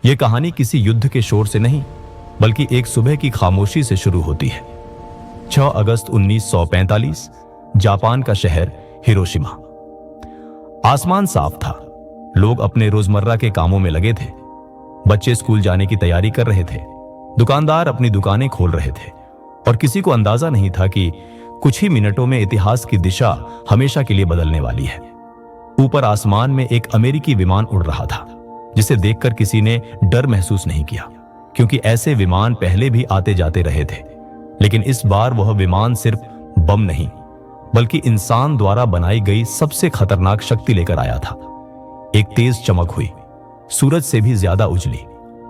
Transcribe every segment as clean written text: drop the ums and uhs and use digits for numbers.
यह कहानी किसी युद्ध के शोर से नहीं, बल्कि एक सुबह की खामोशी से शुरू होती है। 6 अगस्त 1945, जापान का शहर हिरोशिमा। आसमान साफ था, लोग अपने रोजमर्रा के कामों में लगे थे। बच्चे स्कूल जाने की तैयारी कर रहे थे, दुकानदार अपनी दुकानें खोल रहे थे, और किसी को अंदाजा नहीं था कि कुछ ही मिनटों में इतिहास की दिशा हमेशा के लिए बदलने वाली है। ऊपर आसमान में एक अमेरिकी विमान उड़ रहा था, जिसे देखकर किसी ने डर महसूस नहीं किया, क्योंकि ऐसे विमान पहले भी आते जाते रहे थे। लेकिन इस बार वह विमान सिर्फ बम नहीं, बल्कि इंसान द्वारा बनाई गई सबसे खतरनाक शक्ति लेकर आया था। एक तेज चमक हुई, सूरज से भी ज्यादा उजली,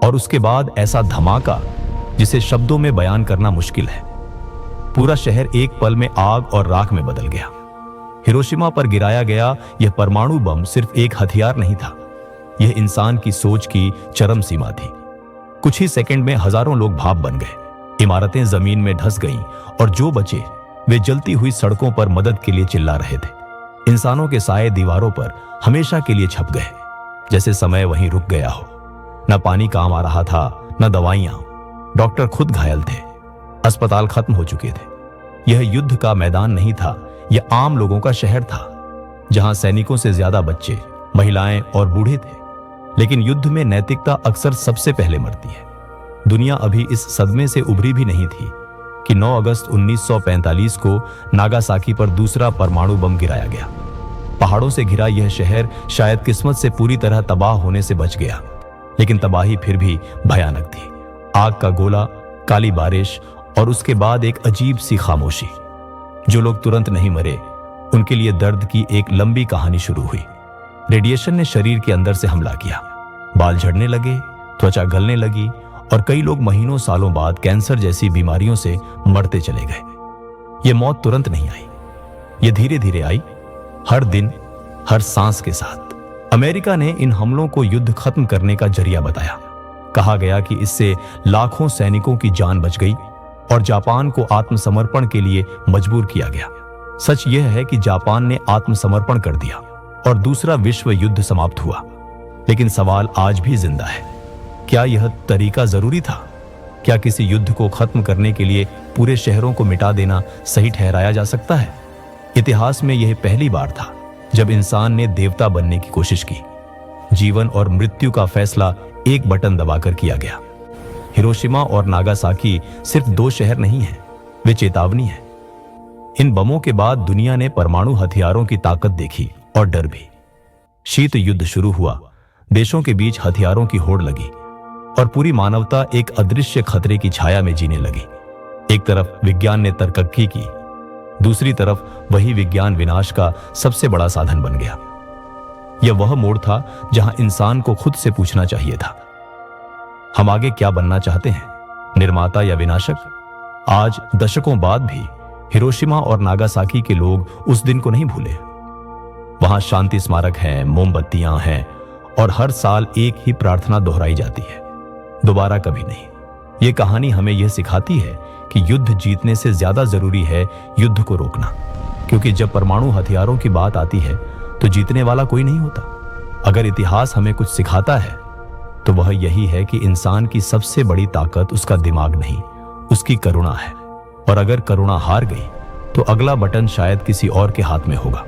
और उसके बाद ऐसा धमाका जिसे शब्दों में बयान करना मुश्किल है। पूरा शहर एक पल में आग और राख में बदल गया। हिरोशिमा पर गिराया गया यह परमाणु बम सिर्फ एक हथियार नहीं था, यह इंसान की सोच की चरम सीमा थी। कुछ ही सेकंड में हजारों लोग भाप बन गए, इमारतें जमीन में धंस गईं, और जो बचे वे जलती हुई सड़कों पर मदद के लिए चिल्ला रहे थे। इंसानों के साए दीवारों पर हमेशा के लिए छप गए, जैसे समय वहीं रुक गया हो। न पानी काम आ रहा था, न दवाइयां। डॉक्टर खुद घायल थे, अस्पताल खत्म हो चुके थे। यह युद्ध का मैदान नहीं था, यह आम लोगों का शहर था, जहां सैनिकों से ज्यादा बच्चे, महिलाएं और बूढ़े थे। लेकिन युद्ध में नैतिकता अक्सर सबसे पहले मरती है। दुनिया अभी इस सदमे से उभरी भी नहीं थी कि 9 अगस्त 1945 को नागासाकी पर दूसरा परमाणु बम गिराया गया। पहाड़ों से घिरा यह शहर शायद किस्मत से पूरी तरह तबाह होने से बच गया, लेकिन तबाही फिर भी भयानक थी। आग का गोला, काली बारिश, और उसके बाद एक अजीब सी खामोशी। जो लोग तुरंत नहीं मरे, उनके लिए दर्द की एक लंबी कहानी शुरू हुई। रेडिएशन ने शरीर के अंदर से हमला किया, बाल झड़ने लगे, त्वचा गलने लगी, और कई लोग महीनों सालों बाद कैंसर जैसी बीमारियों से मरते चले गए। यह मौत तुरंत नहीं आई, यह धीरे धीरे आई, हर दिन, हर सांस के साथ। अमेरिका ने इन हमलों को युद्ध खत्म करने का जरिया बताया। कहा गया कि इससे लाखों सैनिकों की जान बच गई और जापान को आत्मसमर्पण के लिए मजबूर किया गया। सच यह है कि जापान ने आत्मसमर्पण कर दिया और दूसरा विश्व युद्ध समाप्त हुआ। लेकिन सवाल आज भी जिंदा है, क्या यह तरीका जरूरी था? क्या किसी युद्ध को खत्म करने के लिए पूरे शहरों को मिटा देना सही ठहराया जा सकता है? इतिहास में यह पहली बार था जब इंसान ने देवता बनने की कोशिश की। जीवन और मृत्यु का फैसला एक बटन दबाकर किया गया। हिरोशिमा और नागासाकी सिर्फ 2 शहर नहीं हैं, वे चेतावनी हैं। इन बमों के बाद दुनिया ने परमाणु हथियारों की ताकत देखी और डर भी। शीत युद्ध शुरू हुआ, देशों के बीच हथियारों की होड़ लगी, और पूरी मानवता एक अदृश्य खतरे की छाया में जीने लगी। एक तरफ विज्ञान ने तरक्की की, दूसरी तरफ वही विज्ञान विनाश का सबसे बड़ा साधन बन गया। यह वह मोड़ था जहां इंसान को खुद से पूछना चाहिए था, हम आगे क्या बनना चाहते हैं, निर्माता या विनाशक? आज दशकों बाद भी हिरोशिमा और नागासाकी के लोग उस दिन को नहीं भूले। वहां शांति स्मारक हैं, मोमबत्तियां हैं, और हर साल एक ही प्रार्थना दोहराई जाती है, दोबारा कभी नहीं। यह कहानी हमें यह सिखाती है कि युद्ध जीतने से ज्यादा जरूरी है युद्ध को रोकना, क्योंकि जब परमाणु हथियारों की बात आती है तो जीतने वाला कोई नहीं होता। अगर इतिहास हमें कुछ सिखाता है तो वह यही है कि इंसान की सबसे बड़ी ताकत उसका दिमाग नहीं, उसकी करुणा है। और अगर करुणा हार गई तो अगला बटन शायद किसी और के हाथ में होगा।